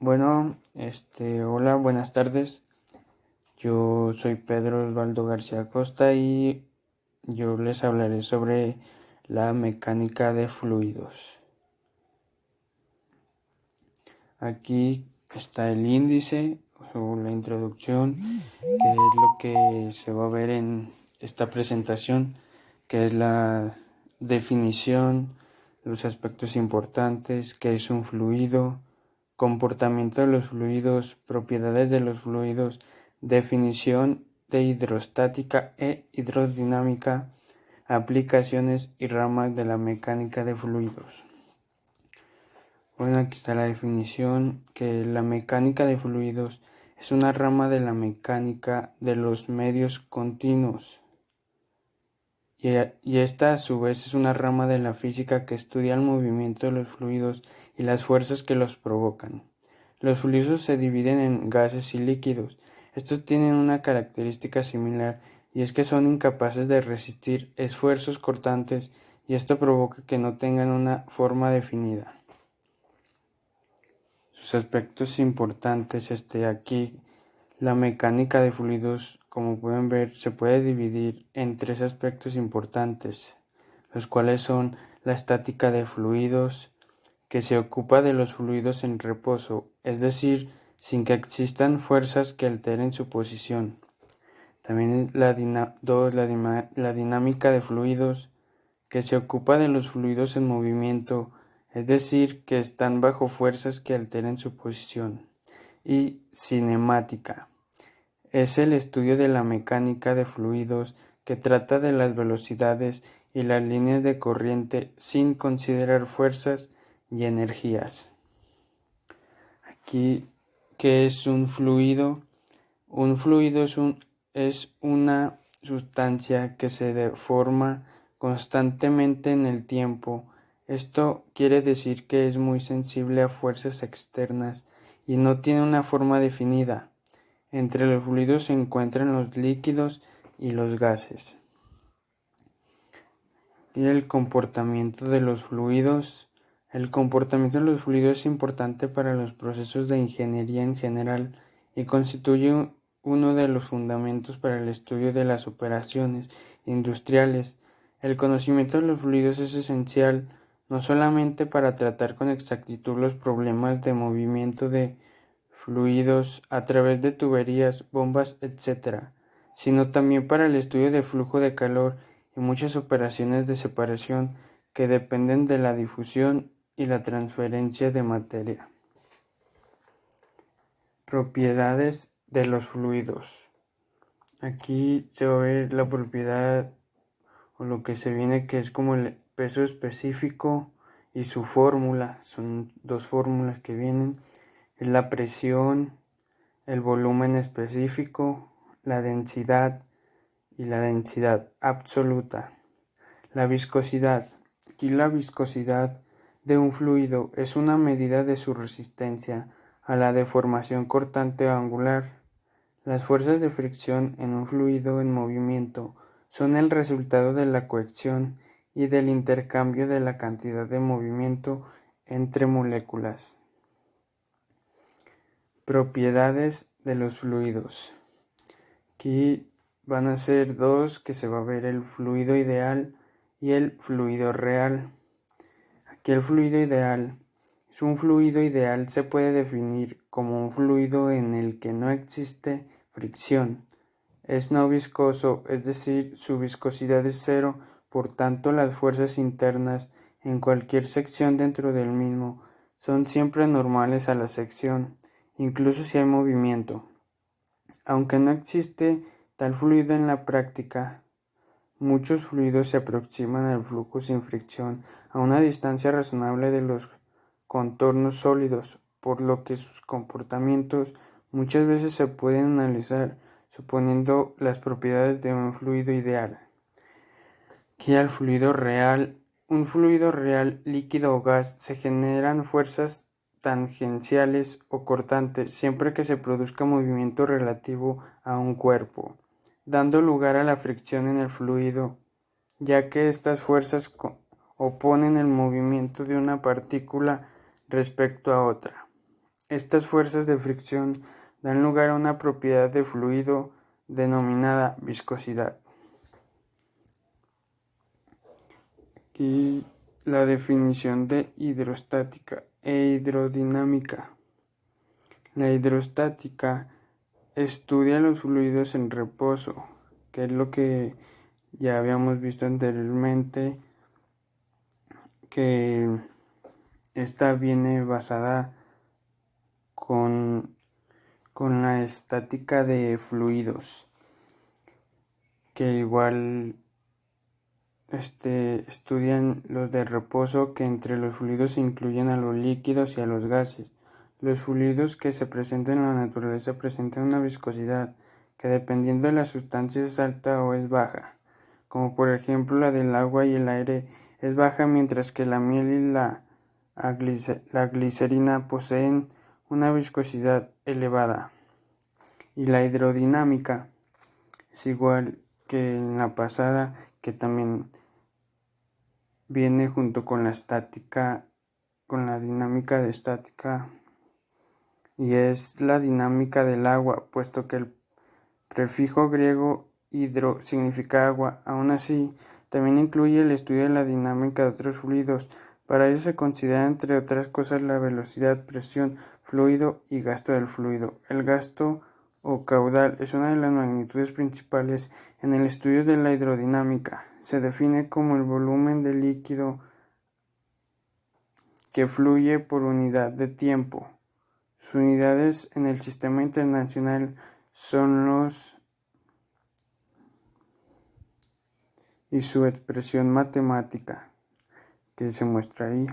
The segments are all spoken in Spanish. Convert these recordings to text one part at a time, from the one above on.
Hola, buenas tardes. Yo soy Pedro Osvaldo García Costa y yo les hablaré sobre la mecánica de fluidos. Aquí está el índice o la introducción, que es lo que se va a ver en esta presentación, que es la definición, los aspectos importantes, qué es un fluido, comportamiento de los fluidos, propiedades de los fluidos, definición de hidrostática e hidrodinámica, aplicaciones y ramas de la mecánica de fluidos. Aquí está la definición, que la mecánica de fluidos es una rama de la mecánica de los medios continuos. Y esta a su vez es una rama de la física que estudia el movimiento de los fluidos y las fuerzas que los provocan. Los fluidos se dividen en gases y líquidos. Estos tienen una característica similar y es que son incapaces de resistir esfuerzos cortantes y esto provoca que no tengan una forma definida. Sus aspectos importantes aquí. La mecánica de fluidos, como pueden ver, se puede dividir en tres aspectos importantes, los cuales son la estática de fluidos, que se ocupa de los fluidos en reposo, es decir, sin que existan fuerzas que alteren su posición. También la dinámica de fluidos, que se ocupa de los fluidos en movimiento, es decir, que están bajo fuerzas que alteren su posición. Y cinemática. Es el estudio de la mecánica de fluidos que trata de las velocidades y las líneas de corriente sin considerar fuerzas y energías. Aquí, ¿qué es un fluido? Un fluido es una sustancia que se deforma constantemente en el tiempo. Esto quiere decir que es muy sensible a fuerzas externas y no tiene una forma definida. Entre los fluidos se encuentran los líquidos y los gases. Y el comportamiento de los fluidos. El comportamiento de los fluidos es importante para los procesos de ingeniería en general y constituye uno de los fundamentos para el estudio de las operaciones industriales. El conocimiento de los fluidos es esencial no solamente para tratar con exactitud los problemas de movimiento de fluidos a través de tuberías, bombas, etc., sino también para el estudio de flujo de calor y muchas operaciones de separación que dependen de la difusión y la transferencia de materia. Propiedades de los fluidos. Aquí se va a ver la propiedad o lo que se viene, que es como el peso específico y su fórmula. Son dos fórmulas que vienen. Es la presión, el volumen específico, la densidad y la densidad absoluta. La viscosidad. Aquí la viscosidad de un fluido es una medida de su resistencia a la deformación cortante o angular. Las fuerzas de fricción en un fluido en movimiento son el resultado de la cohesión y del intercambio de la cantidad de movimiento entre moléculas. Propiedades de los fluidos. Aquí van a ser dos, que se va a ver el fluido ideal y el fluido real. Aquí el fluido ideal es un fluido ideal, se puede definir como un fluido en el que no existe fricción. Es no viscoso, es decir, su viscosidad es cero, por tanto las fuerzas internas en cualquier sección dentro del mismo son siempre normales a la sección, incluso si hay movimiento. Aunque no existe tal fluido en la práctica, muchos fluidos se aproximan al flujo sin fricción a una distancia razonable de los contornos sólidos, por lo que sus comportamientos muchas veces se pueden analizar suponiendo las propiedades de un fluido ideal. Aquí al fluido real. Un fluido real, líquido o gas, se generan fuerzas tangenciales o cortantes siempre que se produzca movimiento relativo a un cuerpo, dando lugar a la fricción en el fluido, ya que estas fuerzas oponen el movimiento de una partícula respecto a otra. Estas fuerzas de fricción dan lugar a una propiedad de fluido denominada viscosidad. Y la definición de hidrostática e hidrodinámica. La hidrostática estudia los fluidos en reposo, que es lo que ya habíamos visto anteriormente, que esta viene basada con la estática de fluidos, que igual estudian los de reposo, que entre los fluidos se incluyen a los líquidos y a los gases. Los fluidos que se presentan en la naturaleza presentan una viscosidad que dependiendo de la sustancia es alta o es baja, como por ejemplo la del agua y el aire es baja, mientras que la miel y la glicerina poseen una viscosidad elevada. Y la hidrodinámica es igual que en la pasada, que también viene junto con la estática, con la dinámica de estática, y es la dinámica del agua, puesto que el prefijo griego hidro significa agua. Aún así, también incluye el estudio de la dinámica de otros fluidos. Para ello se considera, entre otras cosas, la velocidad, presión, fluido y gasto del fluido. El gasto o caudal es una de las magnitudes principales en el estudio de la hidrodinámica. Se define como el volumen de líquido que fluye por unidad de tiempo. Sus unidades en el sistema internacional son los y su expresión matemática que se muestra ahí.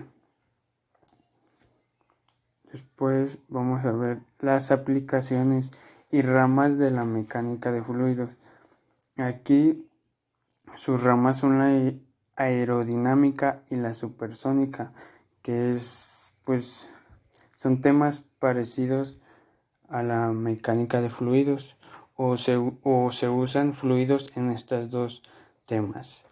Después vamos a ver las aplicaciones y ramas de la mecánica de fluidos. Aquí sus ramas son la aerodinámica y la supersónica, que son temas parecidos a la mecánica de fluidos, o se usan fluidos en estos dos temas.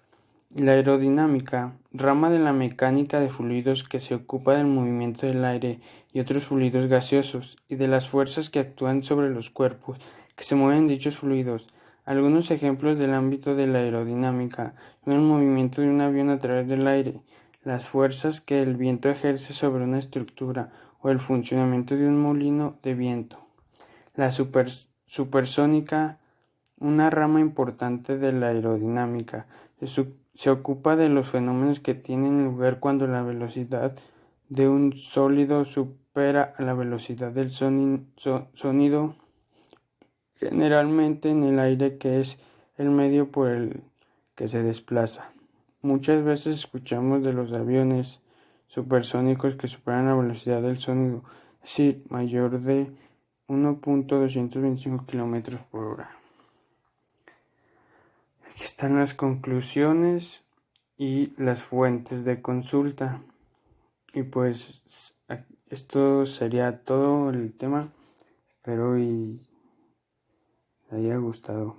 La aerodinámica, rama de la mecánica de fluidos que se ocupa del movimiento del aire y otros fluidos gaseosos y de las fuerzas que actúan sobre los cuerpos que se mueven en dichos fluidos. Algunos ejemplos del ámbito de la aerodinámica son el movimiento de un avión a través del aire, las fuerzas que el viento ejerce sobre una estructura o el funcionamiento de un molino de viento. La supersónica, una rama importante de la aerodinámica, se ocupa de los fenómenos que tienen lugar cuando la velocidad de un sólido supera a la velocidad del sonido, generalmente en el aire, que es el medio por el que se desplaza. Muchas veces escuchamos de los aviones supersónicos que superan la velocidad del sonido, es decir, mayor de 1.225 km por hora. Aquí están las conclusiones y las fuentes de consulta. Y pues esto sería todo el tema. Espero y les haya gustado.